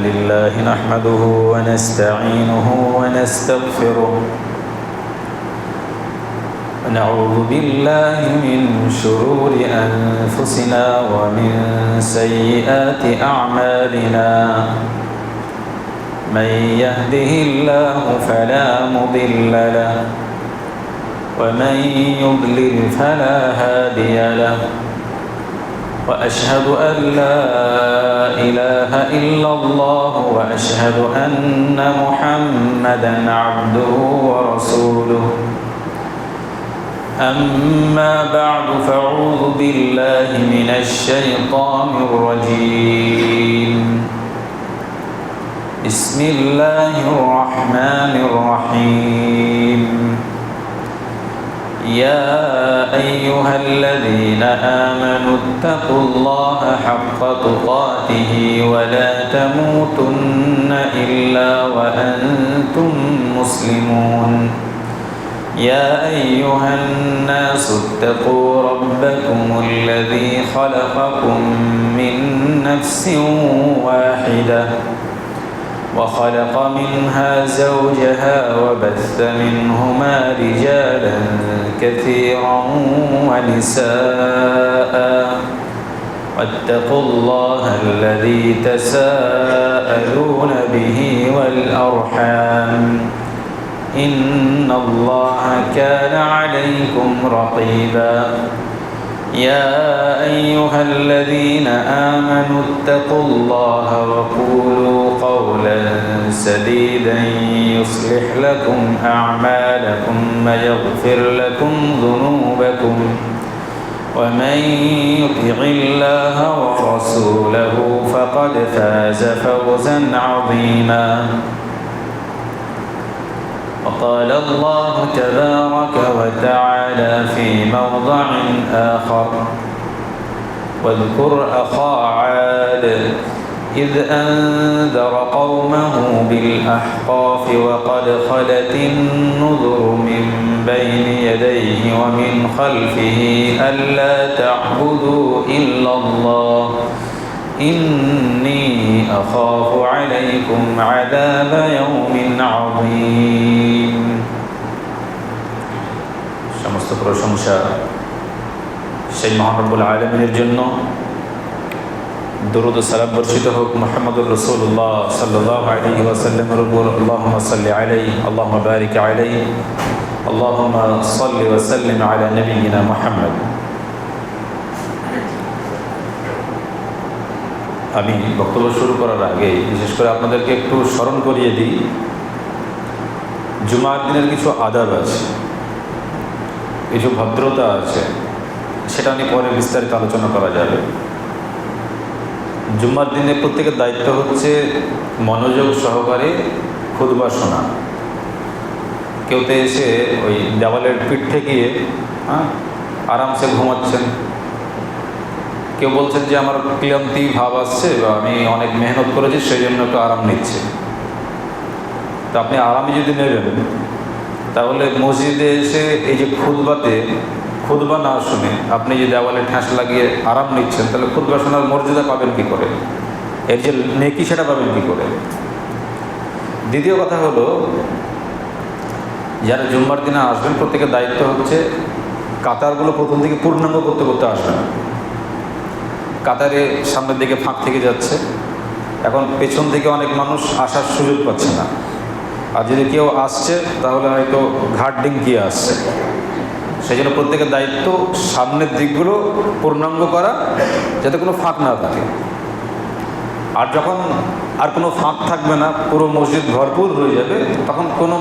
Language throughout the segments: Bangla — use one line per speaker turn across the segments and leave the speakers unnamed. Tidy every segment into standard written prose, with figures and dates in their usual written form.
لله نحمده ونستعينه ونستغفره ونعوذ بالله من شرور أنفسنا ومن سيئات أعمالنا من يهده الله فلا مضل له ومن يضلل فلا هادي له وأشهد أن لا إله إلا الله وأشهد أن محمدًا عبده ورسوله أما بعد فأعوذ بالله من الشيطان الرجيم بسم الله الرحمن الرحيم يا أيها الذين آمنوا اتقوا الله حق تقاته ولا تموتن إلا وأنتم مسلمون يا أيها الناس اتقوا ربكم الذي خلقكم من نفس واحدة وخلق منها زوجها وبث منهما رجالا كثيرا ونساء واتقوا الله الذي تساءلون به والأرحام إن الله كان عليكم رقيبا يا أيها الذين آمنوا اتقوا الله وقولوا قولا سديدا يصلح لكم أعمالكم ويغفر لكم ذنوبكم ومن يطع الله ورسوله فقد فاز فوزا عظيما وقال الله تبارك وتعالى في موضع آخر واذكر أخا عاد إذ أنذر قومه بالأحقاف وقد خلت النذر من بين يديه ومن خلفه ألا تعبدوا إلا الله إني أخاف عليكم عذاب يوم عظيم সমস্ত প্রশংসা সেই মহান রব্বুল আলামিনের জন্য। দরুদ ও সালাম বর্ষিত হোক মুহাম্মদুর রাসূলুল্লাহ সাল্লাল্লাহু আলাইহি ওয়াসাল্লামের উপর। আল্লাহুম্মা সাল্লি আলাইহি আল্লাহুম্মা বারিক আলাইহি আল্লাহুম্মা সাল্লি ওয়া সাল্লিম আলা নাবিয়িনা মুহাম্মদ। আমি বক্তব্য শুরু করার আগে বিশেষ করে আপনাদেরকে একটু স্মরণ করিয়ে দিই, জুমার দিনের কিছু আদাব আছে, কিছু ভদ্রতা আছে, সেটা নিয়ে পরে বিস্তারিত আলোচনা করা যাবে। জুম্মার দিনে প্রত্যেকের দায়িত্ব হচ্ছে মনোযোগ সহকারে খুতবা শোনা। কেউতে এসে ওই দেওয়ালের পিঠ ঠেকিয়ে আরামসে ঘুমাচ্ছেন, কেউ বলছেন যে আমার ক্লান্তি ভাব আসছে বা আমি অনেক মেহনত করেছি সেই জন্য একটু আরাম নিচ্ছে। তো আপনি আরামই যদি নেবেন তাহলে মসজিদে এসে এই যে খুতবা না শুনে আপনি যে দেওয়ালে ঠ্যাস লাগিয়ে আরাম নিচ্ছেন, তাহলে খুতবা শোনার মর্যাদা পাবেন কী করে, এর যে নেকি সেটা পাবেন কী করে। দ্বিতীয় কথা হলো, যারা জুম্মার দিনে আসবেন প্রত্যেকের দায়িত্ব হচ্ছে কাতারগুলো প্রথম থেকে পূর্ণাঙ্গ করতে করতে আসবেন। কাতারে সামনের দিকে ফাঁক থেকে যাচ্ছে, এখন পেছন থেকে অনেক মানুষ আসার সুযোগ পাচ্ছে না, আর যদি কেউ আসছে তাহলে হয়তো ঘাট ডিঙ্গিয়ে আসছে। সেই জন্য প্রত্যেকের দায়িত্ব সামনের দিকগুলো পূর্ণাঙ্গ করা, যাতে কোনো ফাঁক না থাকে। আর যখন আর কোনো ফাঁক থাকবে না, পুরো মসজিদ ভরপুর হয়ে যাবে, তখন কোনো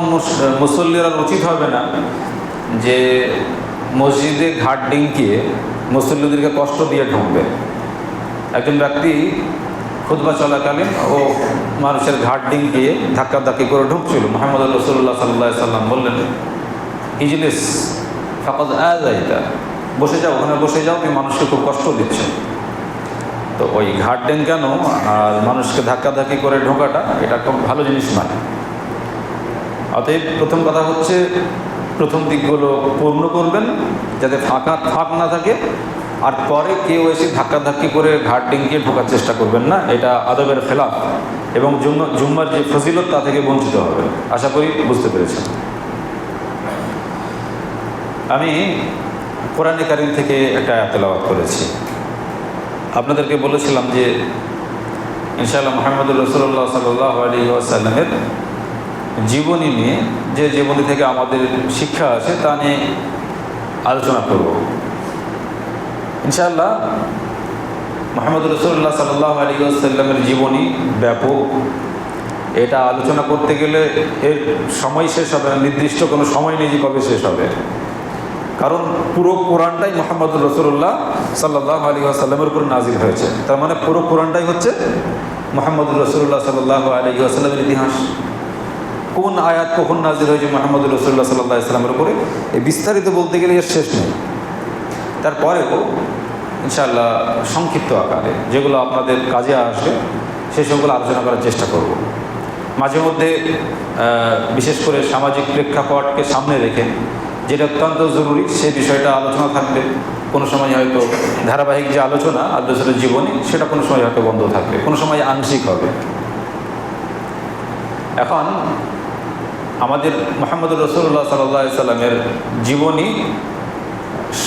মুসল্লিরা উচিত হবে না যে মসজিদে ঘাট ডিঙ্গিয়ে মুসল্লিদেরকে কষ্ট দিয়ে ঢুকবে। একজন ব্যক্তি খুতবা চলাকালীন ও মানুষের ঘাট ডিঙ্গিয়ে ধাক্কাধাক্কি করে ঢুকছিল। মুহাম্মদ রাসূলুল্লাহ সাল্লাল্লাহু আলাইহি সাল্লাম বললেন, ইজলিস ফাকাদ আযাইতা, বসে যাও, ওখানে বসে যাও, তুমি মানুষকে খুব কষ্ট দিচ্ছ। তো ওই ঘাট ডেঙ্গানো আর মানুষকে ধাক্কাধাক্কি করে ঢোকাটা এটা খুব ভালো জিনিস নয়। অতএব প্রথম কথা হচ্ছে প্রথম দিকগুলো পূর্ণ করবেন যাতে ফাঁক না থাকে, আর পরে কেউ এসে ধাক্কাধাক্কি করে ঘাট ডিঙ্গিয়ে ঢোকার চেষ্টা করবেন না, এটা আদবের খেলাফ এবং জুম্মার যে ফজিলত তা থেকে বঞ্চিত হবে। আশা করি বুঝতে পেরেছেন। আমি কোরআনে কারীম থেকে একটা আয়াত তেলাওয়াত করেছি। আপনাদেরকে বলেছিলাম যে ইনশাআল্লাহ মুহাম্মদুর রাসূলুল্লাহ সাল্লাল্লাহু আলাইহি ওয়াসাল্লামের জীবনী নিয়ে, যে জীবনী থেকে আমাদের শিক্ষা আছে তা নিয়ে আলোচনা করব ইনশাআল্লাহ। মুহাম্মদুর রাসূলুল্লাহ সাল্লাল্লাহু আলাইহি ওয়াসাল্লামের জীবনী ব্যাপক, এটা আলোচনা করতে গেলে এর সময় শেষ হবে না, নির্দিষ্ট কোনো সময় নেই যে কবে শেষ হবে, কারণ পুরো কোরআনটাই মুহাম্মদুর রাসূলুল্লাহ সাল্লাল্লাহু আলাইহি ওয়াসাল্লামের উপর নাজিল হয়েছে। তার মানে পুরো কোরআনটাই হচ্ছে মুহাম্মদুর রাসূলুল্লাহ সাল্লাল্লাহু আলাইহি ওয়াসাল্লামের ইতিহাস। কোন আয়াত কখন নাজিল হয়েছে মুহাম্মদুর রাসূলুল্লাহ সাল্লাল্লাহু আলাইহি ওয়াসাল্লামের উপরে, এই বিস্তারিত বলতে গেলে এর শেষ নেই। তারপরেও ইনশাআল্লাহ সংক্ষিপ্ত আকারে যেগুলো আপনাদের কাজে আসবে সেসবগুলো আলোচনা করার চেষ্টা করব। মাঝে মধ্যে বিশেষ করে সামাজিক প্রেক্ষাপটকে সামনে রেখে যেটা অত্যন্ত জরুরি সে বিষয়টা আলোচনা থাকবে। কোনো সময় হয়তো ধারাবাহিক যে আলোচনা আল্লাহ রাসূলের জীবনী সেটা কোনো সময় হয়তো বন্ধ থাকবে, কোনো সময় আংশিক হবে। এখন আমাদের মুহাম্মদুর রাসূলুল্লাহ সাল্লাল্লাহু আলাইহি সাল্লামের জীবনী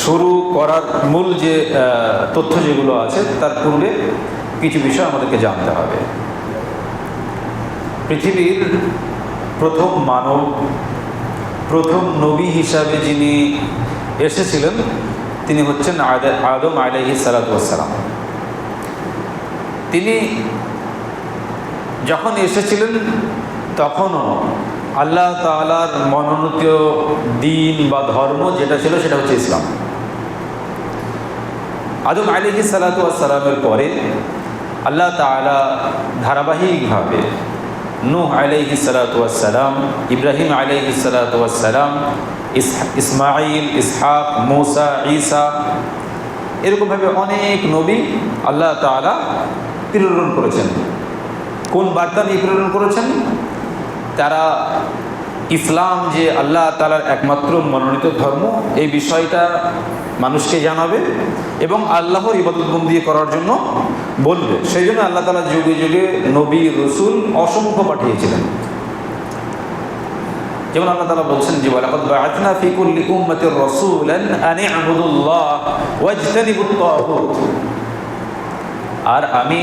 শুরু করার মূল যে তথ্য যেগুলো আছে তার পূর্বে কিছু বিষয় আমাদেরকে জানতে হবে। পৃথিবীর প্রথম মানব, প্রথম নবী হিসাবে যিনি এসেছিলেন তিনি হচ্ছেন আদম আলাইহিস সালাতু ওয়াস সালাম। তিনি যখন এসেছিলেন তখনও আল্লাহ তাআলার মনোনীত দিন বা ধর্ম যেটা ছিল সেটা হচ্ছে ইসলাম। আদম আলাইহিস সালাতু ওয়াস সালামের পরে আল্লাহ তাআলা ধারাবাহিকভাবে নূহ আলাইহিস সালাতু ওয়াস সালাম, ইব্রাহিম আলাইহিস সালাতু ওয়াস সালাম, ইসমাঈল, ইসহাক, মূসা, ঈসা, এরকমভাবে অনেক নবী আল্লাহ তাআলা প্রেরণ করেছেন। কোন বার্তা নিয়ে প্রেরণ করেছেন? তারা ইসলাম যে আল্লাহ তাআলার একমাত্র মনোনীত ধর্ম এই বিষয়টা মানুষকে জানাবে এবং আল্লাহর ইবাদতবন্দি করার জন্য বলবে। সেই জন্য আল্লাহ তাআলা যুগে যুগে নবী রসুল অসংখ্য পাঠিয়েছিলেন। যেমন আল্লাহ তাআলা বলছেন যে ওয়ালাকাদ বা'আথনা ফি কুল্লি উম্মাতির রাসূলান আন ই'বুদুল্লাহ ওয়াজতানিবুত তাগুত। আর আমি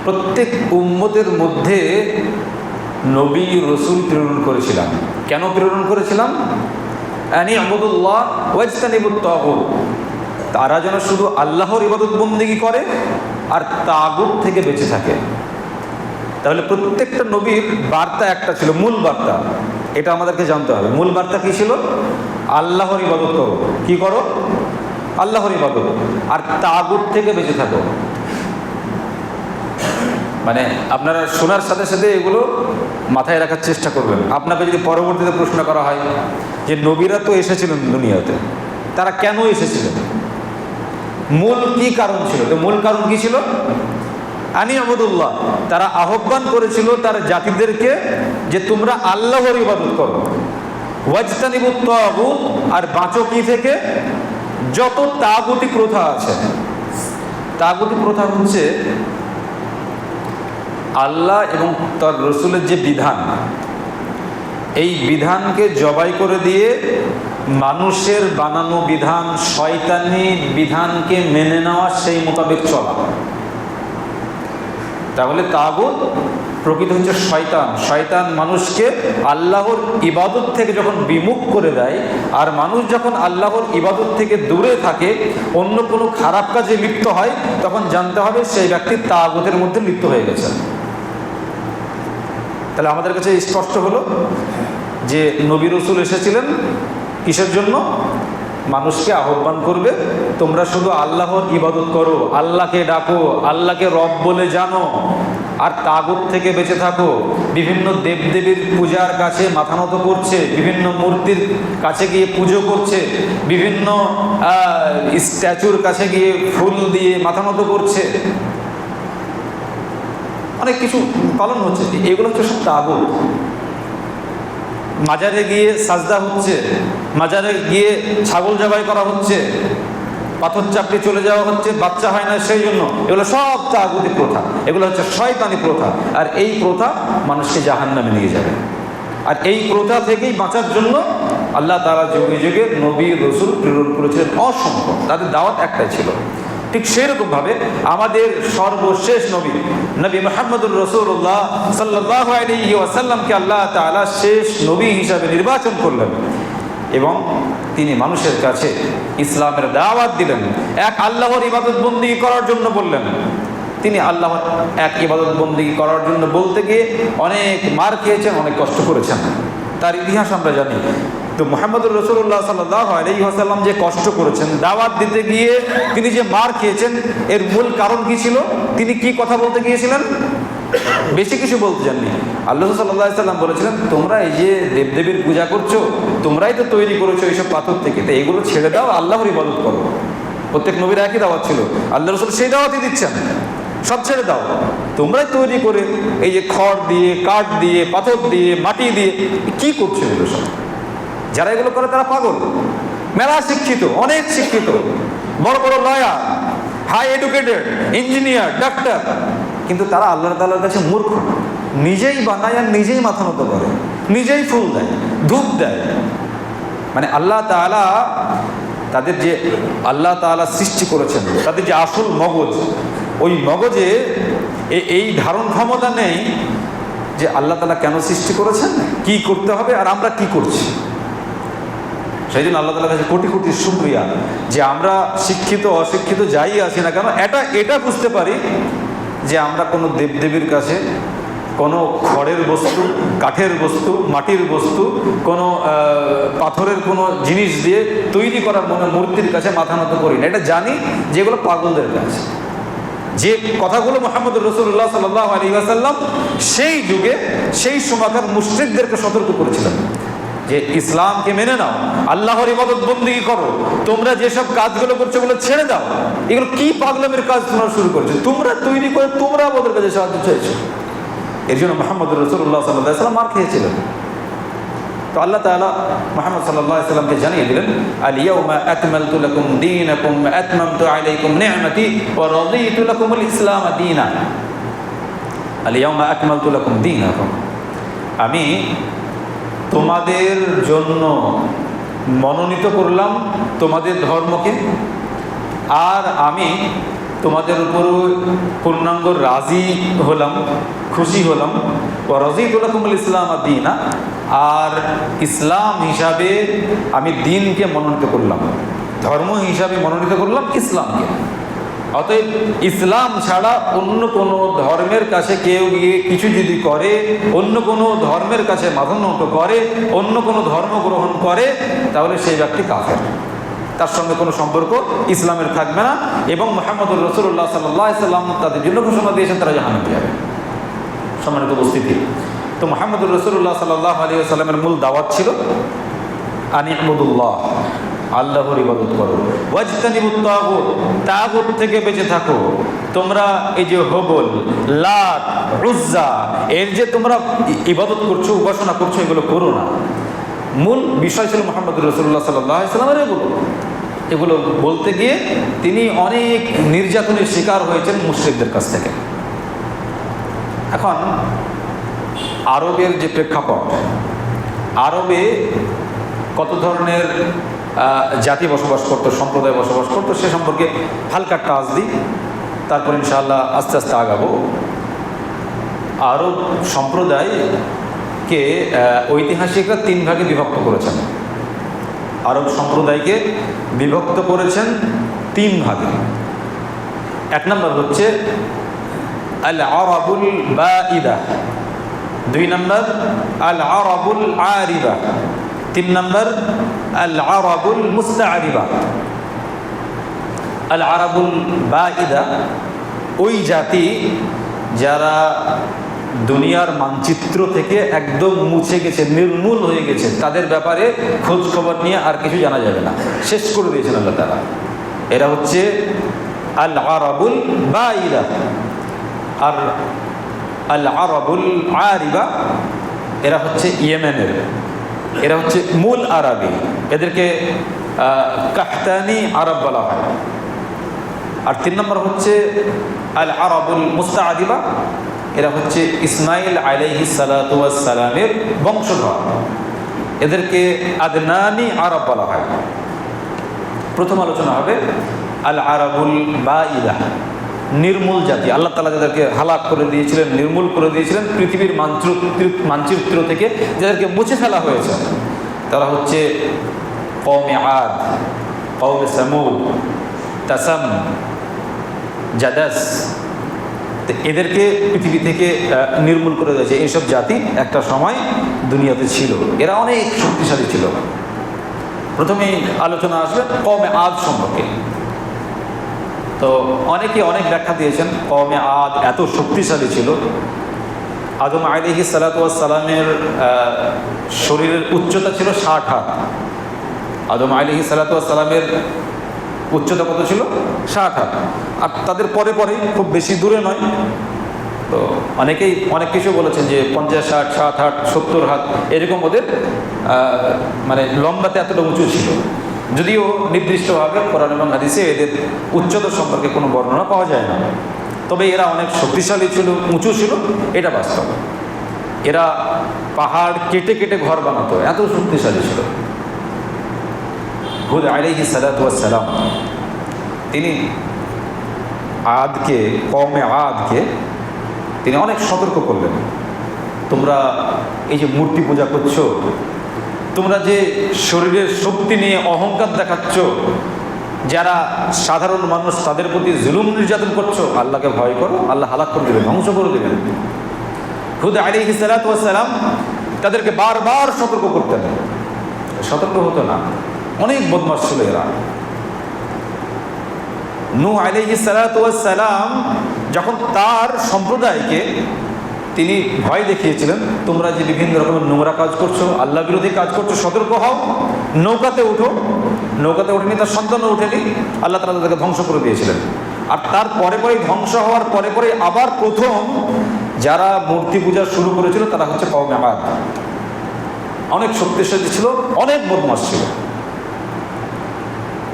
প্রত্যেক উম্মতের মধ্যে নবী রসুল প্রেরণ করেছিলাম। কেন প্রেরণ করেছিলাম? আন ই'বুদুল্লাহ ওয়াজতানিবুত তাগুত, তারা যেন শুধু আল্লাহর ইবাদত বন্দেগী করে আর তাগুত থেকে বেঁচে থাকে। তাহলে প্রত্যেকটা নবীর বার্তা একটা ছিল, মূল বার্তা। এটা আমাদেরকে জানতে হবে। মূল বার্তা কী ছিল? আল্লাহর ইবাদত করো। কি করো? আল্লাহর ইবাদত, আর তাগুত থেকে বেঁচে থাকো। মানে আপনারা শোনার সাথে সাথে এগুলো মাথায় রাখার চেষ্টা করবেন। আপনাকে যদি পরবর্তীতে প্রশ্ন করা হয় যে নবীরা তো এসেছিলেন দুনিয়াতে, তারা কেন এসেছিলেন, মূল কি কারণ ছিল? তো মূল কারণ কি ছিল? আনি আবুদুল্লাহ, তারা আহ্বান করেছিল তার জাতিদেরকে যে তোমরা আল্লাহর ইবাদত করো। ওয়াজতানিবুত তাগুত, আর বাঁচো কি থেকে? যত তাগুতি প্রথা আছে। তাগুতি প্রথা হচ্ছে আল্লাহ এবং তার রসুলের যে বিধান, এই বিধানকে জবাই করে দিয়ে মানুষের বানানো বিধান, শয়তানি বিধানকে মেনে নেওয়া, সেই মোতাবেক চলা। তাহলে তাগুত প্রকৃত হচ্ছে শয়তান। শয়তান মানুষকে আল্লাহর ইবাদত থেকে যখন বিমুখ করে দেয়, আর মানুষ যখন আল্লাহর ইবাদত থেকে দূরে থাকে, অন্য কোনো খারাপ কাজে লিপ্ত হয়, তখন জানতে হবে সেই ব্যক্তি তাগুতের মধ্যে লিপ্ত হয়ে গেছে। তাহলে আমাদের কাছে স্পষ্ট হলো যে নবী রসুল এসেছিলেন কিসের জন্য? মানুষকে আহ্বান করবে তোমরা শুধু আল্লাহর ইবাদত করো, আল্লাহকে ডাকো, আল্লাহকে রব বলে জানো, আর তাগুত থেকে বেঁচে থাকো। বিভিন্ন দেবদেবীর পূজার কাছে মাথা নত করছে, বিভিন্ন মূর্তির কাছে গিয়ে পুজো করছে, বিভিন্ন স্ট্যাচুর কাছে গিয়ে ফুল দিয়ে মাথা নত করছে, অনেক কিছু পালন হচ্ছে। এগুলো হচ্ছে সব তাগুত। মাজারে গিয়ে সাজদা হচ্ছে, মাজারে গিয়ে ছাগল জবাই করা হচ্ছে, পাথর চাপড়ে চলে যাওয়া হচ্ছে, বাচ্চা হয় না সেই জন্য, এগুলো সব তাগুতি প্রথা, এগুলো হচ্ছে শয়তানি প্রথা। আর এই প্রথা মানুষকে জাহান্নামে নিয়ে যাবে। আর এই প্রথা থেকেই বাঁচার জন্য আল্লাহ তাআলা যুগে যুগে নবী রসুল প্রেরণ করেছিলেন অসংখ্য, তাদের দাওয়াত একটাই ছিল। ঠিক সেরকমভাবে আমাদের সর্বশেষ নবী মুহাম্মদুর রাসূলুল্লাহ সাল্লাল্লাহু আলাইহি ওয়াসাল্লামকে আল্লাহ তাআলা শেষ নবী হিসাবে নির্বাচন করলেন এবং তিনি মানুষের কাছে ইসলামের দাওয়াত দিলেন। এক আল্লাহর ইবাদত বন্দেগী করার জন্য বললেন। তিনি আল্লাহর এক ইবাদত বন্দেগী করার জন্য বলতে গিয়ে অনেক মার খেয়েছেন, অনেক কষ্ট করেছেন, তার ইতিহাস আমরা জানি। তো মুহাম্মদুর রাসূলুল্লাহ সাল্লাল্লাহু আলাইহি ওয়াসাল্লাম যে কষ্ট করেছেন দাওয়াত দিতে গিয়ে, তিনি যে মার খেয়েছেন, এর মূল কারণ কি ছিল? তিনি কি কথা বলতে গিয়েছিলেন? বেশি কিছু বলতে যাননি। আল্লাহ সাল্লাল্লাহু আলাইহি ওয়াসাল্লাম বলেছিলেন, তোমরা এই যে দেবদেবীর পূজা করছো, তোমরাই তো তৈরি করেছো এইসব পাথর থেকে, তো এগুলো ছেড়ে দাও, আল্লাহর ইবাদত করো। প্রত্যেক নবীর একই দাওয়াত ছিল, আল্লাহ রাসূল সেই দাওয়াতই দিচ্ছেন, সব ছেড়ে দাও, তোমরাই তৈরি করে এই যে খড় দিয়ে, কাঠ দিয়ে, পাথর দিয়ে, মাটি দিয়ে কি করছো এগুলো সব? যারা এগুলো করে তারা পাগল, মেলা শিক্ষিত, অনেক শিক্ষিত, বড় বড় lawyer, high educated, engineer, doctor, কিন্তু তারা আল্লাহ তাআলার কাছে মূর্খ। নিজেই বানায় আর নিজেই মাথা নত করে, নিজেই ফুল দেয়, ধূপ দেয়। মানে আল্লাহ তাআলা তাদের যে আল্লাহ তাআলা সৃষ্টি করেছেন, তাদের যে আসল মগজ, ওই মগজে এই ধারণ ক্ষমতা নেই যে আল্লাহ তাআলা কেন সৃষ্টি করেছেন, কি করতে হবে, আর আমরা কি করছি। সেই জন্য আল্লাহ তাআলার কাছে কোটি কোটি শুকরিয়া যে আমরা শিক্ষিত অশিক্ষিত যাই আছি না কেন, এটা বুঝতে পারি যে আমরা কোনো দেবদেবীর কাছে কোনো খড়ের বস্তু, কাঠের বস্তু, মাটির বস্তু, কোনো পাথরের কোনো জিনিস দিয়ে তৈরি করার মূর্তির কাছে মাথা নত করি না। এটা জানি যেগুলো পাগলদের কাছে। যে কথাগুলো মুহাম্মদুর রাসূলুল্লাহ সাল্লাল্লাহু আলাইহি ওয়াসাল্লাম সেই যুগে সেই সময়কার মুশরিকদেরকে সতর্ক করেছিলেন যে ইসলামকে মেনে নাও, আল্লাহর ইবাদত বন্দেগী করো, তোমরা যেসব কাজগুলো করছো ওগুলো ছেড়ে দাও। এগুলো কি পাগলামের কাজ তোমরা শুরু করছো? তোমরা তৈরি করে তোমরা আমাদের কাছে সাহায্য চাইছো। এর জন্য মুহাম্মদুর রাসূলুল্লাহ সাল্লাল্লাহু আলাইহি ওয়াসাল্লাম মার খেয়েছিলেন। তো আল্লাহ তাআলা মুহাম্মদ সাল্লাল্লাহু আলাইহি ওয়াসাল্লামকে জানিয়ে দিলেন, আল ইয়াউমা আকমালতু লাকুম দীনাকুম ওয়া আতমামতু আলাইকুম নি'মাতি ওয়া রাদিতু লাকুমুল ইসলাম দীনা। আল ইয়াউমা আকমালতু লাকুম দীনাকুম, আমি তোমাদের জন্য মনোনীত করলাম তোমাদের ধর্মকে, আর আমি তোমাদের উপর পূর্ণাঙ্গ রাজি হলাম, খুশি হলাম। ও রাদিতু লাকুমুল ইসলাম দীনা, আর ইসলাম হিসাবে আমি দিনকে মনোনীত করলাম, ধর্ম হিসাবে মনোনীত করলাম ইসলামকে। অতএব ইসলাম ছাড়া অন্য কোনো ধর্মের কাছে কেউ গিয়ে কিছু যদি করে, অন্য কোনো ধর্মের কাছে মাথা নত করে, অন্য কোনো ধর্ম গ্রহণ করে, তাহলে সেই ব্যক্তি কাফের, তার সঙ্গে কোনো সম্পর্ক ইসলামের থাকবে না। এবং মুহাম্মদুর রাসূলুল্লাহ সাল্লাল্লাহু আলাইহি ওয়াসাল্লাম তাদের জন্য ঘোষণা দিয়েছেন তারা জাহান্নামে যাবে। সম্মানিত উপস্থিতি, তো মুহাম্মদুর রাসূলুল্লাহ সাল্লাল্লাহু আলাইহি ওয়াসাল্লামের মূল দাওয়াত ছিল আনি ইবুদুল্লাহ, আল্লাহর ইবাদত করো, ওয়াজতানিবুত তাগুত, তাগুত থেকে বেঁচে থাকো। তোমরা এই যে হবল, লাত, উজ্জা, এর যে তোমরা ইবাদত করছো, উপাসনা করছো, এগুলো করো না। মূল বিষয় ছিল মুহাম্মদুর রাসূলুল্লাহ সাল্লাল্লাহু আলাইহি ওয়াসাল্লামের এগুলো বলতে গিয়ে তিনি অনেক নির্যাতনের শিকার হয়েছেন মুশরিকদের কাছ থেকে। এখন আরবের যে প্রেক্ষাপট, আরবে কত ধরনের জাতি বসবাস করতো, সম্প্রদায় বসবাস করতো, সে সম্পর্কে হালকা টাচ দিই, তারপর ইনশাআল্লাহ আস্তে আস্তে আগাবো। আরব সম্প্রদায়কে ঐতিহাসিকরা তিন ভাগে বিভক্ত করেছেন। আরব সম্প্রদায়কে বিভক্ত করেছেন তিন ভাগে। এক নম্বর হচ্ছে আল আরাবুল বাঈদা, দুই নম্বর আল আরাবুল আরিবা, তিন নম্বর আল আরাবুল মুস্তাআরিবা। আল আরাবুল বাঈদা ওই জাতি যারা দুনিয়ার মানচিত্র থেকে একদম মুছে গেছে, নির্মূল হয়ে গেছে, তাদের ব্যাপারে খোঁজ খবর নিয়ে আর কিছু জানা যাবে না, শেষ করে দিয়েছেন আল্লাহ তাআলা। এরা হচ্ছে আল আরাবুল বাঈদা। আর আল আরাবুল আরিবা এরা হচ্ছে ইয়েমেনের, এরা হচ্ছে মূল আরবি। এদেরকে কাহতানি আরব বলা হয়। আর 3 নম্বর হচ্ছে আল আরবুল মুস্তাআদিবা, এরা হচ্ছে ইসমাইল আলাইহিস সালাতু ওয়াস সালামের বংশধর, এদেরকে আদনানি আরব বলা হয়। প্রথম আলোচনা হবে আল আরবুল বাঈদা, নির্মূল জাতি। আল্লাহ তাআলা যাদেরকে হালাক করে দিয়েছিলেন, নির্মূল করে দিয়েছিলেন পৃথিবীর মানচিত্র থেকে, যাদেরকে মুছে ফেলা হয়েছে, তারা হচ্ছে কওমে আদ, কওমে সামুদ, তাসাম, জাদাস। এদেরকে পৃথিবী থেকে নির্মূল করে দিয়েছে। এইসব জাতি একটা সময় দুনিয়াতে ছিল, এরা অনেক শক্তিশালী ছিল। প্রথমেই আলোচনা আসবে কওমে আদ সম্পর্কে। তো অনেকে অনেক ব্যাখ্যা দিয়েছেন কওমে আদ এত শক্তিশালী ছিল। আদম আলাইহিস সালাতু ওয়াস সালামের শরীরের উচ্চতা ছিল 60 হাত। আদম আলাইহিস সালাতু ওয়াস সালামের উচ্চতা কত ছিল? 60 হাত। আর তাদের পরে পরে খুব বেশি দূরে নয়, তো অনেকেই অনেক কিছু বলেছেন যে 50, 60, 60 হাত, 70 হাত এরকম ওদের মানে লম্বাতে এতটা উঁচু ছিল। যদিও নির্দিষ্টভাবে কোরআন এবং হাদিসে এদের উচ্চতা সম্পর্কে কোনো বর্ণনা পাওয়া যায় না, তবে এরা অনেক শক্তিশালী ছিল, উঁচু ছিল, এটা বাস্তব। এরা পাহাড় কেটে কেটে ঘর বানাতো, এত শক্তিশালী ছিল। হুদ আলাইহিস সালাতু ওয়াস সালাম তিনি আদকে, কওমে আদকে তিনি অনেক সতর্ক করলেন। তোমরা এই যে মূর্তি পূজা করছো, তোমরা যে শরীরের শক্তি নিয়ে অহংকার দেখাচ্ছ, যারা সাধারণ মানুষ তাদের প্রতি জুলুম নির্যাতন করছো, আল্লাহকে ভয় করো, আল্লাহ হালাক করে দেবেন, ধ্বংস করে দেবেন। হুদ আলাইহিস সালাতু ওয়াস সালাম তাদেরকে বারবার সতর্ক করতেন, সতর্ক হতো না, অনেক বদমাশ ছিল এরা। নূহ আলাইহিস সালাতু ওয়াস সালাম যখন তার সম্প্রদায়কে তিনি ভয় দেখিয়েছিলেন, তোমরা যে বিভিন্ন রকমের নোংরা কাজ করছো, আল্লাহ বিরোধী কাজ করছো, সতর্ক হও, নৌকাতে উঠো। নৌকাতে উঠেনি, তার সন্তানও উঠেনি, আল্লাহ তাআলা তাদেরকে ধ্বংস করে দিয়েছিলেন। আর তার পরে পরে ধ্বংস হওয়ার পরে পরে আবার প্রথম যারা মূর্তি পূজা শুরু করেছিল তারা হচ্ছে কওমে আদ। অনেক শক্তিশালী ছিল, অনেক বদমাশ ছিল।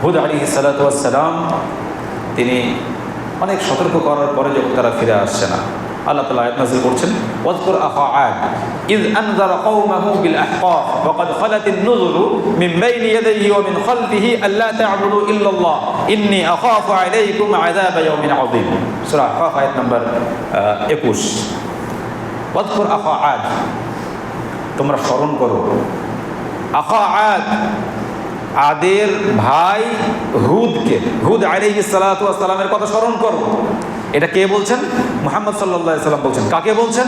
হুদ আলাইহিস সালাতু ওয়াস সালাম তিনি অনেক সতর্ক করার পরে যখন তারা ফিরে আসছে না, আল্লাহ তাআলা আয়াত নাযিল করছেন, ওয়াজকুর আখা আদ ইয আনযারা কওমাহু বিল আহকাফ ওয়া ক্বাদ খালাতিন নুযুরু মিন বাইনি ইয়াদাইহি ওয়া মিন খালফিহি আল্লা তা'বুদু ইল্লাল্লাহ ইন্নী আখাফু আলাইকুম আযাবা ইয়াউমিন আযীম। সূরা আহকাফ আয়াত নাম্বার 21। ওয়াজকুর আখা আদ, তোমরা স্মরণ করো আখা আদ, আদের ভাই হুদকে, হুদ আলাইহিস সালাতু ওয়াস সালামের কথা স্মরণ করো। এটা কে বলছেন? মুহাম্মদ সাল্লাল্লাহু আলাইহি সাল্লাম বলছেন। কাকে বলছেন?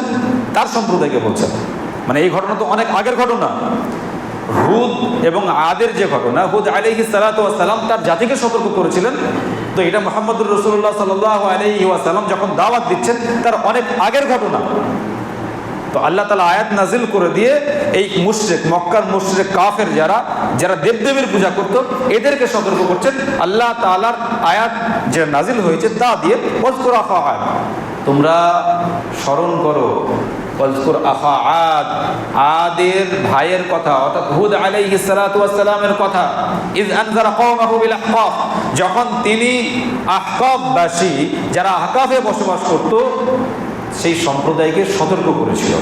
তার সম্প্রদায়কে বলছেন। মানে এই ঘটনা তো অনেক আগের ঘটনা। হুদ এবং আদের যে ঘটনা, হুদ আলাইহিস সালাতু ওয়াস সালাম তার জাতিকে সতর্ক করেছিলেন, তো এটা মুহাম্মদুর রাসূলুল্লাহ সাল্লাল্লাহু আলাইহি ওয়াসাল্লাম যখন দাওয়াত দিচ্ছেন তার অনেক আগের ঘটনা। তো আল্লাহ তাআলা আয়াত নাজিল করে দিয়ে এই মুশরিক, মক্কার মুশরিক কাফের যারা দেবদেবীর পূজা করত, এদেরকে সতর্ক করছেন। আল্লাহ তাআলার আয়াত যে নাজিল হয়েছে তা দিয়ে ওয়াজকুর আখা আদ, তোমরা স্মরণ করো ওয়াজকুর আখা আদ, আদের ভাইয়ের কথা, অর্থাৎ হুদ আলাইহিস সালাতু ওয়াস সালামের কথা। ইয আনযারা কওমাহু বিল আহকাফ, যখন তিনি আহকাফবাসী যারা আহকাফে বসবাস করত সেই সম্প্রদায়কে সতর্ক করেছিল।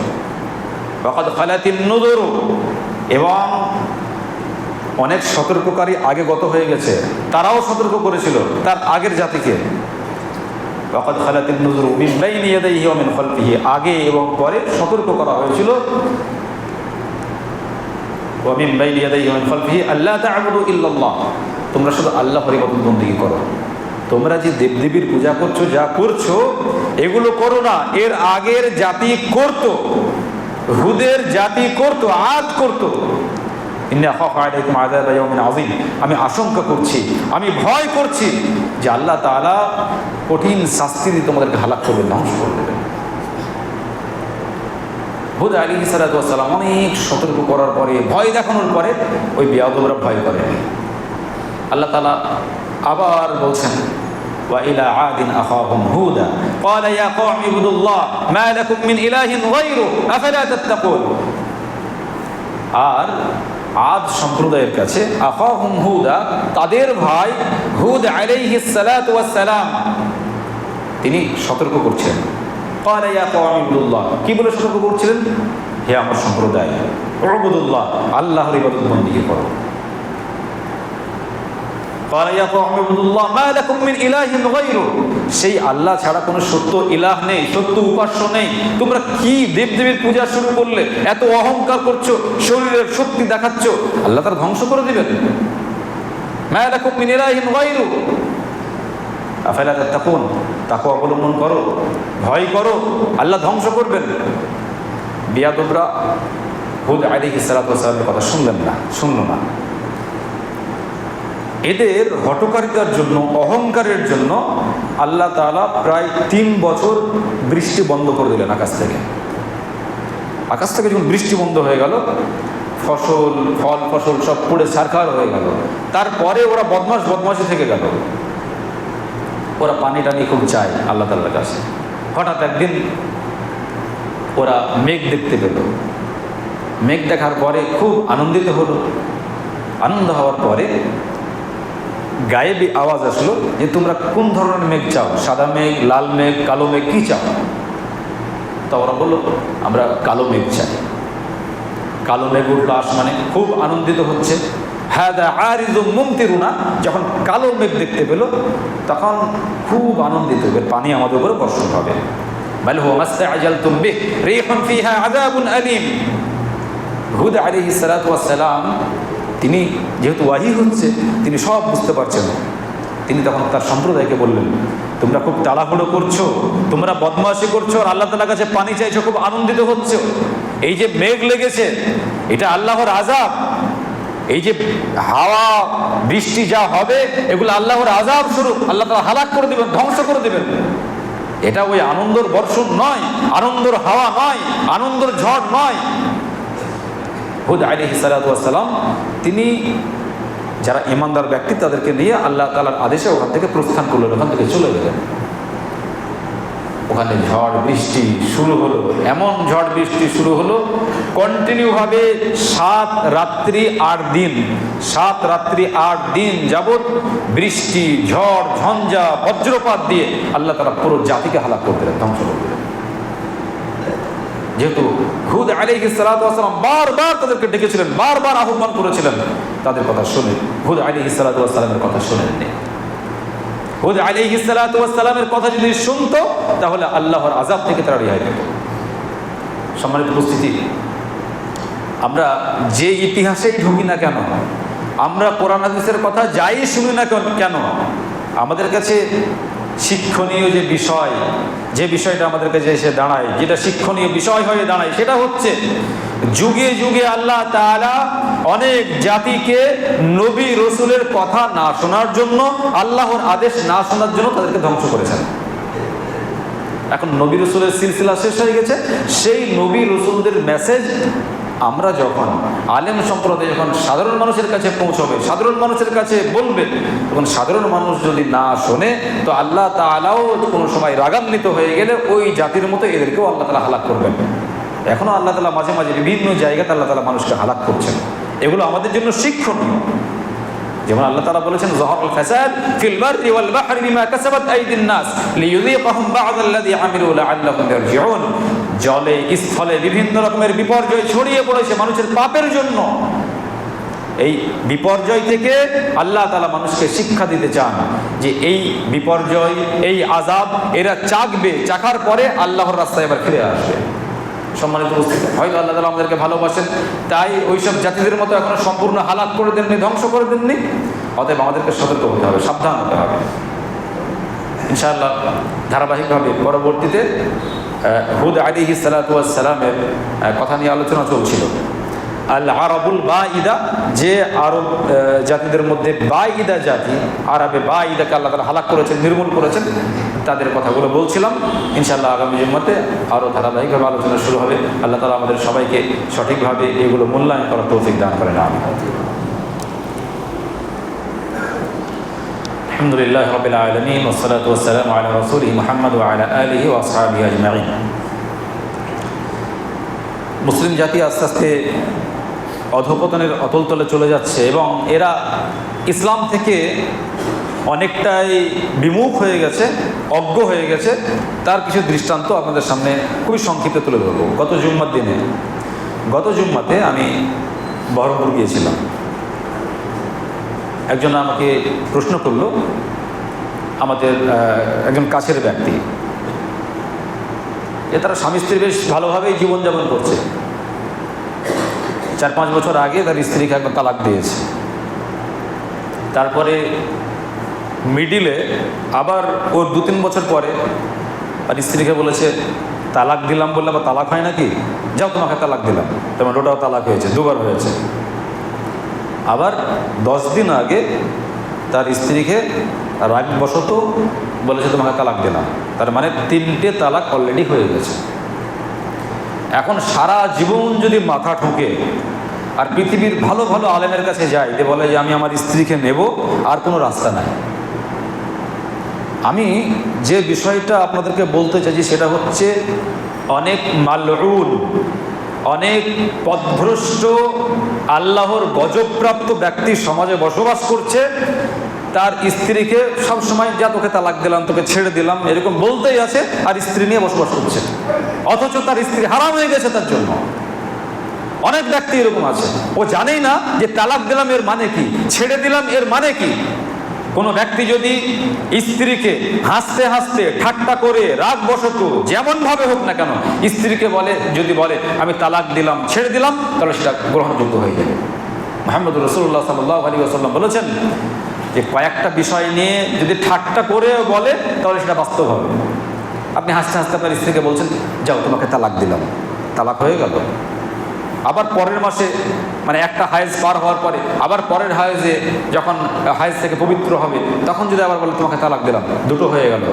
ওয়াকাদ খালাতিন নুযুরু, এবং অনেক সতর্ককারী আগে গত হয়ে গেছে, তারাও সতর্ক করেছিল তার আগের জাতিকে। ওয়াকাদ খালাতিন নুযুরু মিন বাইনি ইয়াদাইহি ওয়া মিন খালফিহি, আগে এবং পরে সতর্ক করা হয়েছিল। ওয়া মিন বাইনি ইয়াদাইহি ওয়া মিন খালফিহি আল্লা তা'বুদু ইল্লাল্লাহ, তোমরা শুধু আল্লাহর ইবাদত বন্দেগী করো। তোমরা যে দেবদেবীর পূজা করছো, যা করছো, এগুলো করো না। এর আগের জাতি করত, হুদের জাতি করত, আদ করত। ইন্নী আখাফু আলাইকুম আযাবা ইয়াউমিন আযীম, আমি আশঙ্কা করছি, আমি ভয় করছি যে আল্লাহ তাআলা কঠিন শাস্তি দিয়ে তোমাদেরকে হালাক করবেন, ধ্বংস করে দেবেন। হুদ আলাইহিস সালাতু ওয়াস সালাম অনেক সতর্ক করার পরে, ভয় দেখানোর পরে ওই বেয়াদবরা ভয় করে। আল্লাহ তাআলা আবার বলছেন, وإلى عاد أخاهم هودا قال يا قوم اعبدوا الله ما لكم من إله غيره أفلا تتقون। আর আদ সম্প্রদায়ের কাছে আখাহুম হুদা, তাদের ভাই হুদ আলাইহিস সালাতু ওয়াস সালাম, তিনি সতর্ক করছেন। ক্বালা ইয়া কওমি ইবুদুল্লাহ, কি বলে সতর্ক করছিলেন? হে আমার সম্প্রদায়, উবুদুল্লাহ, আল্লাহর ইবাদত বন্দেগী করো। ক্বালা ইয়া কওমি ইবুদুল্লাহ মা লাকুম মিন ইলাহিন গায়রু, সেই আল্লাহ ছাড়া কোনো সত্য ইলাহ নেই, সত্য উপাস্য নেই। তোমরা কি দেবদেবীর পূজা শুরু করলে? এত অহংকার করছো, শরীরের শক্তি দেখাচ্ছ, আল্লাহ তার ধ্বংস করে দিবেন। মা লাকুম মিন ইলাহিন গায়রু আফালা তাত্তাকুন, তাকওয়া অবলম্বন করো, ভয় করো, আল্লাহ ধ্বংস করবেন। বিয়াদবরা হুদ আলাইহিস সালাতু ওয়াস সালামের কথা শুনল না। এদের হঠকারিতার জন্য, অহংকারের জন্য আল্লাহ তাআলা প্রায় 3 বছর বৃষ্টি বন্ধ করে দিলেন আকাশ থেকে। যখন বৃষ্টি বন্ধ হয়ে গেল, ফল ফসল সব পুড়ে ছারখার হয়ে গেল। তারপরে ওরা বদমাশি থেকে গেল। ওরা পানি টানি খুব চায় আল্লাহ তাআলার কাছে। হঠাৎ একদিন ওরা মেঘ দেখতে পেল। মেঘ দেখার পরে খুব আনন্দিত হলো। আনন্দ হওয়ার পরে গায়েবী আওয়াজ আসলো যে তোমরা কোন ধরনের মেঘ চাও? সাদা মেঘ, লাল মেঘ, কালো মেঘ, কি চাও? তা ওরা বললো আমরা কালো মেঘ চাই। কালো মেঘ উঠলো আসমানে, খুব আনন্দিত হচ্ছে। হাদা আরিযুম মুমতিরুনা, যখন কালো মেঘ দেখতে পেল তখন খুব আনন্দিত, পানি আমাদের উপরে বর্ষণ হবে। বাল হুয়া মাস্তাআজালতুম বিহি রিহুন ফিহা আযাবুন আলীম। হুদ আলাইহিস সালাতু ওয়াস সালাম, তিনি যেহেতু ওয়াহী হচ্ছে, তিনি সব বুঝতে পারছেন। তিনি তখন তার সম্প্রদায়কে বললেন, তোমরা খুব তাড়াহুড়ো করছো, তোমরা বদমাশি করছো, আর আল্লাহ তাআলার কাছে পানি চাইছো, খুব আনন্দিত হচ্ছে। এই যে মেঘ লেগেছে, এটা আল্লাহর আযাব। এই যে হাওয়া বৃষ্টি যা হবে, এগুলো আল্লাহর আযাব স্বরূপ, আল্লাহ তাআলা হালাক করে দিবেন, ধ্বংস করে দিবেন। এটা ওই আনন্দর বর্ষণ নয়, আনন্দর হাওয়া নয়, আনন্দর ঝড় নয়। হুদ আলাইহিস সালাতু ওয়াস সালাম, তিনি যারা ঈমানদার ব্যক্তি তাদেরকে নিয়ে আল্লাহ তাআলার আদেশে ওখান থেকে প্রস্থান করলেন, ওখান থেকে চলে গেলেন। ওখানে ঝড় বৃষ্টি শুরু হলো, এমন ঝড় বৃষ্টি শুরু হলো কন্টিনিউভাবে 7 রাত্রি 8 দিন, 7 রাত্রি 8 দিন যাবৎ বৃষ্টি, ঝড়, ঝঞ্ঝা, বজ্রপাত দিয়ে আল্লাহ তাআলা পুরো জাতিকে হালাক করে দিলেন, ধ্বংস করে দিলেন। যেহেতু হুদ আলাইহিস সালাতু ওয়াস সালাম বারবার তাদেরকে ডেকেছিলেন, বারবার আহ্বান করেছিলেন, তাদের কথা শুনে হুদ আলাইহিস সালাতু ওয়াস সালামের কথা শুনেননি। হুদ আলাইহিস সালাতু ওয়াস সালামের কথা যদি শুনতো তাহলে আল্লাহর আযাব থেকে তারা রেহাই পেত। সম্মানিত উপস্থিতি, আমরা যে ইতিহাসেই ঢুকি না কেন, আমরা কোরআন হাদিসের কথা যাই শুনি না কেন, আমাদের কাছে শিক্ষণীয় যে বিষয়টা আমাদের কাছে এসে দাঁড়ায়, যেটা শিক্ষণীয় বিষয় হয়ে দাঁড়ায়, সেটা হচ্ছে যুগে যুগে আল্লাহ তাআলা অনেক জাতিকে নবী রসুলের কথা না শোনার জন্য, আল্লাহর আদেশ না শোনার জন্য তাদেরকে ধ্বংস করেছেন। এখন নবী রসুলের সিলসিলা শেষ হয়ে গেছে। সেই নবী রসুলদের মেসেজ আমরা যখন আলেম সম্প্রদায় যখন সাধারণ মানুষের কাছে পৌঁছবে, সাধারণ মানুষের কাছে বলবে, তখন সাধারণ মানুষ যদি না শোনে তো আল্লাহ তাআলাও কোনো সময় রাগান্বিত হয়ে গেলে ওই জাতির মতো এদেরকেও আল্লাহ তাআলা হালাক করবেন। এখনও আল্লাহ তাআলা মাঝে মাঝে বিভিন্ন জায়গাতে আল্লাহ তাআলা মানুষকে হালাক করছেন। এগুলো আমাদের জন্য শিক্ষণীয়। যেমন আল্লাহ তাআলা বলেছেন, যাহারাল ফাসাদ ফিল বাররি ওয়াল বাহরি বিমা কাসাবাত আইদিন নাস লিইযীকাহুম বা'দাল্লাযী আমিলু লাআল্লাহুম ইয়ারজিউন। জলে স্থলে বিভিন্ন রকমের বিপর্যয় ছড়িয়ে পড়েছে মানুষের পাপের জন্য। এই বিপর্যয় থেকে আল্লাহ তাআলা মানুষকে শিক্ষা দিতে চান যে এই বিপর্যয়, এই আযাব এরা চাখবে, চাখার পরে আল্লাহর রাস্তায় এবার ফিরে আসবে। সম্মানিত উপস্থিতি, হয়তো আল্লাহ তাআলা আমাদেরকে ভালোবাসেন, তাই ওইসব জাতিদের মতো এখনো সম্পূর্ণ হালাক করে দেননি, ধ্বংস করে দেননি। অতএব আমাদেরকে সতর্ক হতে হবে, সাবধান হতে হবে। ইনশাআল্লাহ ধারাবাহিকভাবে পরবর্তীতে হুদ আলাইহিস সালাতু ওয়াস সালামের কথা নিয়ে আলোচনা চলছিল। আল আরাবুল বাঈদা, যে আরব জাতিদের মধ্যে বাঈদা জাতি, আরবে বাঈদাকে আল্লাহ তাআলা হালাক করেছেন, নির্মূল করেছেন, তাদের কথাগুলো বলছিলাম। ইনশাআল্লাহ আগামী জুম্মাতে আরও ধারাবাহিকভাবে আলোচনা শুরু হবে। আল্লাহ তাআলা আমাদের সবাইকে সঠিকভাবে এগুলো মূল্যায়ন করার তৌফিক দান করেন। আমিন। আলহামদুলিল্লাহি রাব্বিল আলামিন ওয়াস সালাতু ওয়াস সালামু আলা রাসূলিহি মুহাম্মদ ওয়া আলা আলিহি ওয়া আসহাবিহি আজমাইন। মুসলিম জাতি আস্তে আস্তে অধঃপতনের অতলতলে চলে যাচ্ছে এবং এরা ইসলাম থেকে অনেকটাই বিমুখ হয়ে গেছে, অজ্ঞ হয়ে গেছে, তার কিছু দৃষ্টান্ত আপনাদের সামনে খুবই সংক্ষিপ্ত তুলে ধরব। গত জুম্মাতে আমি বহরমপুর গিয়েছিলাম। একজন আমাকে প্রশ্ন করলো, আমাদের একজন কাছের ব্যক্তি, যে তারা স্বামী স্ত্রী বেশ ভালোভাবেই জীবনযাপন করছে। 4-5 বছর আগে তার স্ত্রীকে একবার তালাক দিয়েছে। তারপরে মিডিলে আবার ওর 2-3 বছর পরে আর স্ত্রীকে বলেছে, তালাক দিলাম বললে আবার তালাক হয় নাকি, যাও তোমাকে তালাক দিলাম। তোমার ওটাও তালাক হয়েছে, 2বার হয়েছে। আবার 10 দিন আগে তার স্ত্রীকে রাগবশত বলেছে তোমাকে তালাক দিলাম। তার মানে 3টে তালাক অলরেডি হয়ে গেছে। এখন সারা জীবন যদি মাথা ঠুকে আর পৃথিবীর ভালো ভালো আলেমের কাছে যায়, যে বলে যে আমি আমার স্ত্রীকে নেব, আর কোনো রাস্তা নাই। আমি যে বিষয়টা আপনাদেরকে বলতে চাইছি সেটা হচ্ছে, অনেক মালউন, অনেক পথভ্রষ্ট, আল্লাহর গজবপ্রাপ্ত ব্যক্তি সমাজে বসবাস করছে। তার স্ত্রীকে সবসময়, যা তোকে তালাক দিলাম, তোকে ছেড়ে দিলাম, এরকম বলতেই আছে, আর স্ত্রী নিয়ে বসবাস করছে, অথচ তার স্ত্রী হারাম হয়ে গেছে তার জন্য। অনেক ব্যক্তি এরকম আছে, ও জানেই না যে তালাক দিলাম এর মানে কি, ছেড়ে দিলাম এর মানে কি। কোনো ব্যক্তি যদি স্ত্রীকে হাসতে হাসতে, ঠাট্টা করে, রাগবশত, যেমনভাবে হোক না কেন, স্ত্রীকে যদি বলে আমি তালাক দিলাম, ছেড়ে দিলাম, তাহলে সেটা গ্রহণযোগ্য হয়ে যাবে। মুহাম্মদ রাসূলুল্লাহ সাল্লাল্লাহু আলাইহি ওয়াসাল্লাম বলেছেন যে কয়েকটা বিষয় নিয়ে যদি ঠাট্টা করে বলে, তাহলে সেটা বাস্তব হবে। আপনি হাসতে হাসতে আপনার স্ত্রীকে বলছেন, যাও তোমাকে তালাক দিলাম, তালাক হয়ে গেল। আবার পরের মাসে, মানে একটা হায়েজ পার হওয়ার পরে, আবার পরের হায়েজে যখন হায়েজ থেকে পবিত্র হবে, তখন যদি আবার বলে তোমাকে তালাক দিলাম, 2টো হয়ে গেল।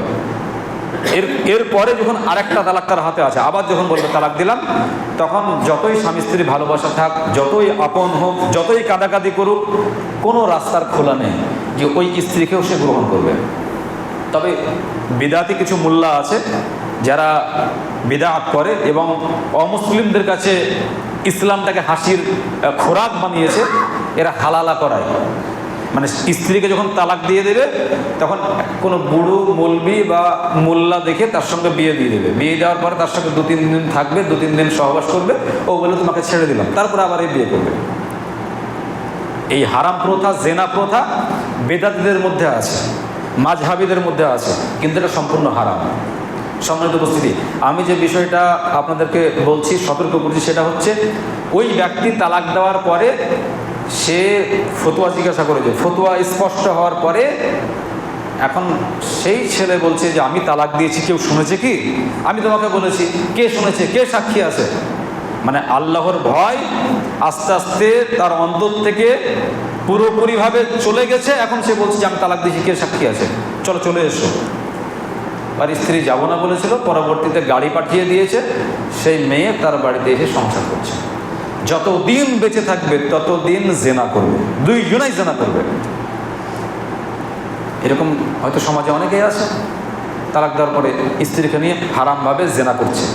এরপরে যখন আরেকটা তালাক তার হাতে আছে, আবার যখন বলবে তালাক দিলাম, তখন যতই স্বামী স্ত্রী ভালোবাসা থাক, যতই আপন হোক, যতই কাঁদাকাদি করুক, কোনো রাস্তার খোলা নেই যে ওই স্ত্রীকেও সে গ্রহণ করবে। তবে বিদআতি কিছু মোল্লা আছে যারা বিদআত করে এবং অমুসলিমদের কাছে ইসলামটাকে হাসির খোরাক বানিয়েছে। এরা হালালা করায়, মানে স্ত্রীকে যখন তালাক দিয়ে দেবে, তখন কোনো বুড়ো মৌলবি বা মোল্লা দেখে তার সঙ্গে বিয়ে দিয়ে দেবে। বিয়ে দেওয়ার পরে তার সঙ্গে 2-3 দিন থাকবে, 2-3 দিন সহবাস করবে, ও বলে তোমাকে ছেড়ে দিলাম, তারপরে আবার এই বিয়ে করবে। এই হারাম প্রথা, জেনা প্রথা বেদাতীদের মধ্যে আছে, মাযহাবীদের মধ্যে আছে, কিন্তু এটা সম্পূর্ণ হারাম। সম্মানিত উপস্থিতি, আমি যে বিষয়টা আপনাদেরকে বলছি, সতর্ক করছি, সেটা হচ্ছে ওই ব্যক্তি তালাক দেওয়ার পরে সে ফতোয়া জিজ্ঞাসা করেছে, ফতোয়া স্পষ্ট হওয়ার পরে এখন সেই ছেলে বলছে যে আমি তালাক দিয়েছি, কেউ শুনেছে কি? আমি তোমাকে বলেছি, কে শুনেছে, কে সাক্ষী আছে? মানে আল্লাহর ভয় আস্তে আস্তে তার অন্তর থেকে পুরোপুরিভাবে চলে গেছে। এখন সে বলছে যে আমি তালাক দিয়েছি, কে সাক্ষী আছে, চলো চলে এসো। আর স্ত্রী যাবো না বলেছিল, পরবর্তীতে গাড়ি পাঠিয়ে দিয়েছে, সেই মেয়ে তার বাড়িতে এসে সংসার করছে। যতদিন বেঁচে থাকবে ততদিন জেনা করবে, 2 জনাই জেনা করবে। এরকম হয়তো সমাজে অনেকেই আছে, তালাক দেওয়ার পরে স্ত্রীকে নিয়ে হারামভাবে জেনা করছে।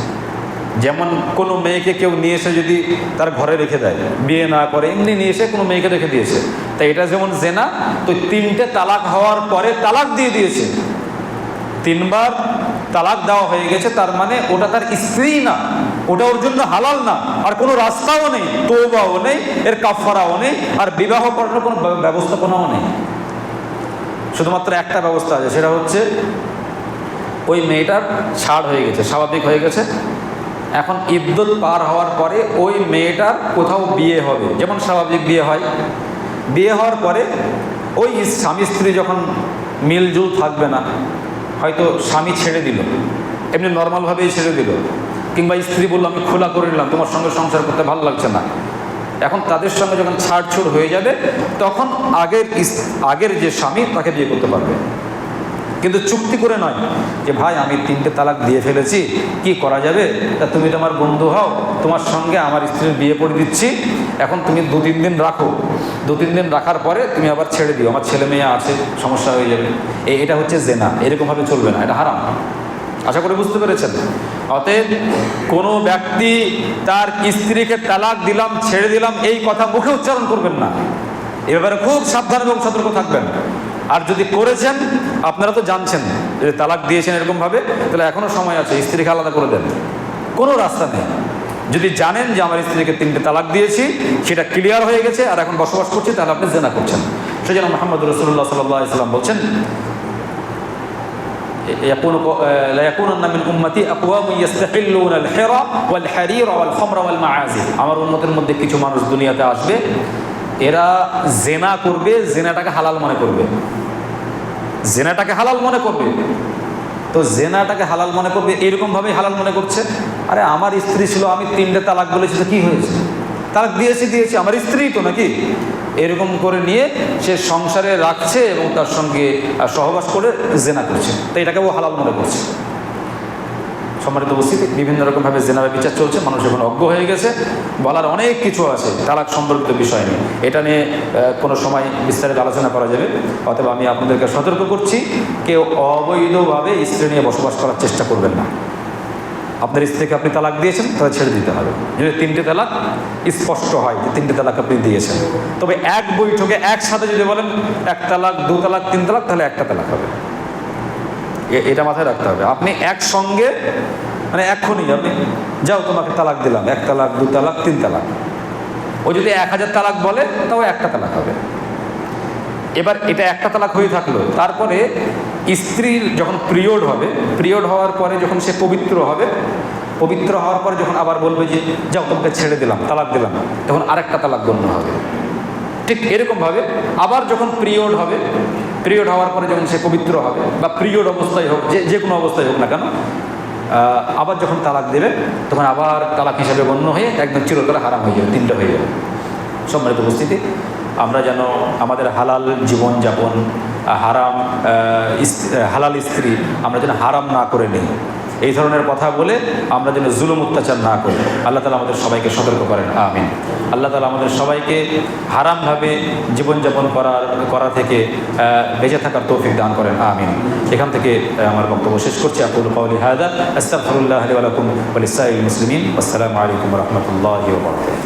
যেমন কোনো মেয়েকে কেউ নিয়ে এসে যদি তার ঘরে রেখে দেয়, বিয়ে না করে এমনি নিয়ে এসে কোনো মেয়েকে রেখে দিয়েছে, তাই এটা যেমন জেনা। তো 3টে তালাক হওয়ার পরে তালাক দিয়ে দিয়েছে, 3বার তালাক দেওয়া হয়ে গেছে, তার মানে ওটা তার স্ত্রী না, ওটা ওর জন্য হালাল না, আর কোনো রাস্তাও নেই, তওবাও নেই, এর কাফারাও নেই, আর বিবাহ করার কোনো ব্যবস্থাপনাও নেই। শুধুমাত্র একটা ব্যবস্থা আছে, সেটা হচ্ছে ওই মেয়েটার ছাড় হয়ে গেছে, স্বাভাবিক হয়ে গেছে। এখন ইদ্যত পার হওয়ার পরে ওই মেয়েটার কোথাও বিয়ে হবে, যেমন স্বাভাবিক বিয়ে হয়। বিয়ে হওয়ার পরে ওই স্বামী স্ত্রী যখন মিলজুল থাকবে না, হয়তো স্বামী ছেড়ে দিল, এমনি নর্মালভাবেই ছেড়ে দিল, কিংবা স্ত্রী বললো আমি খোলা করে নিলাম, তোমার সঙ্গে সংসার করতে ভালো লাগছে না। এখন তাদের সঙ্গে যখন ছাড়ছুড় হয়ে যাবে, তখন আগের যে স্বামী তাকে বিয়ে করতে পারবে, কিন্তু চুক্তি করে নয় যে ভাই আমি 3টে তালাক দিয়ে ফেলেছি, কি করা যাবে, তা তুমি তোমার বন্ধু হও, তোমার সঙ্গে আমার স্ত্রীর বিয়ে করে দিচ্ছি, এখন তুমি 2-3 দিন রাখো, 2-3 দিন রাখার পরে তুমি আবার ছেড়ে দিও, আমার ছেলে মেয়ে আছে, সমস্যা হয়ে যাবে। এটা হচ্ছে জেনা। এরকমভাবে চলবে না, এটা হারাম। আশা করি বুঝতে পেরেছেন। অতএব কোনো ব্যক্তি তার স্ত্রীকে তালাক দিলাম, ছেড়ে দিলাম, এই কথা মুখে উচ্চারণ করবেন না। এ ব্যাপারে খুব সাবধান এবং সতর্ক থাকবেন। আর যদি করেছেন, আপনারা তো জানছেন যে তালাক দিয়েছেন এরকমভাবে, তাহলে এখনও সময় আছে, স্ত্রীকে আলাদা করে দেন, কোনো রাস্তা নেই। যদি জানেন যে আমার স্ত্রীকে 3টে তালাক দিয়েছি, সেটা ক্লিয়ার হয়ে গেছে আর এখন বসবাস করছি, তাহলে আপনি জিনা করছেন। সেজন্য মুহাম্মদ রাসূলুল্লাহ সাল্লাল্লাহু আলাইহি ওয়াসাল্লাম বলছেন, আমার উম্মতের মধ্যে কিছু মানুষ দুনিয়াতে আসবে, এরা জেনা করবে, জেনাটাকে হালাল মনে করবে, জেনাটাকে হালাল মনে করবে। তো জেনাটাকে হালাল মনে করবে, এরকমভাবেই হালাল মনে করছে, আরে আমার স্ত্রী ছিল, আমি 3টে তালাক বলেছি, তো কী হয়েছে, তালাক দিয়েছি, আমার স্ত্রী তো নাকি, এরকম করে নিয়ে সে সংসারে রাখছে এবং তার সঙ্গে সহবাস করে জেনা করছে, তো এটাকে ও হালাল মনে করছে। সম্মানিত উপস্থিতি, বিভিন্ন রকমভাবে জেনার বিচার চলছে, মানুষ এখন অজ্ঞ হয়ে গেছে, বলার অনেক কিছু আছে তালাক সম্পর্কিত বিষয় নিয়ে, এটা নিয়ে কোনো সময় বিস্তারিত আলোচনা করা যাবে। অথবা আমি আপনাদেরকে সতর্ক করছি, কেউ অবৈধভাবে স্ত্রী নিয়ে বসবাস করার চেষ্টা করবেন না। আপনার স্ত্রীকে আপনি তালাক দিয়েছেন, তাহলে ছেড়ে দিতে হবে। যদি 3টে তালাক স্পষ্ট হয় যে 3টে তালাক আপনি দিয়েছেন, তবে এক বৈঠকে একসাথে যদি বলেন 1 তালাক, 2 তালাক, 3 তালাক, তাহলে 1টা তালাক হবে। এটা মাথায় রাখতে হবে। আপনি একসঙ্গে, মানে এক্ষুনি আপনি যাও তোমাকে তালাক দিলাম, 1 তালাক, 2 তালাক, 3 তালাক, ও যদি 1000 তালাক বলে, তাও 1টা তালাক হবে। এবার এটা 1টা তালাক হয়ে থাকলো, তারপরে স্ত্রীর যখন পিরিয়ড হবে, পিরিয়ড হওয়ার পরে যখন সে পবিত্র হবে, পবিত্র হওয়ার পরে যখন আবার বলবে যে যাও তোমাকে ছেড়ে দিলাম, তালাক দিলাম, তখন আরেকটা তালাক গণ্য হবে। ঠিক এরকমভাবে আবার যখন পিরিয়ড হবে, পিরিয়ড হওয়ার পরে যখন সে পবিত্র হবে, বা পিরিয়ড অবস্থায় হোক, যে কোনো অবস্থায় হোক না কেন, আবার যখন তালাক দেবে, তখন আবার তালাক হিসাবে গণ্য হয়ে একদম চিরতরে হারাম হয়ে যাবে, 3টা হয়ে যাবে। সম্মানিত উপস্থিতি, আমরা যেন আমাদের হালাল জীবনযাপন, হালাল স্ত্রী আমরা যেন হারাম না করে নিই, এই ধরনের কথা বলে আমরা যেন জুলুম অত্যাচার না করি। আল্লাহ তাআলা আমাদের সবাইকে সতর্ক করেন, আমিন। আল্লাহ তাআলা আমাদের সবাইকে হারামভাবে জীবনযাপন করা থেকে বেঁচে থাকার তৌফিক দান করেন, আমিন। এখান থেকে আমার বক্তব্য শেষ করছি। আকুলু কাওলি হাযা, আস্তাগফিরুল্লাহ লি ওয়া লাকুম ওয়া লিসাইরিল মুসলিমিন। আসসালামু আলাইকুম ওয়া রাহমাতুল্লাহি ওয়া বারাকাতুহু।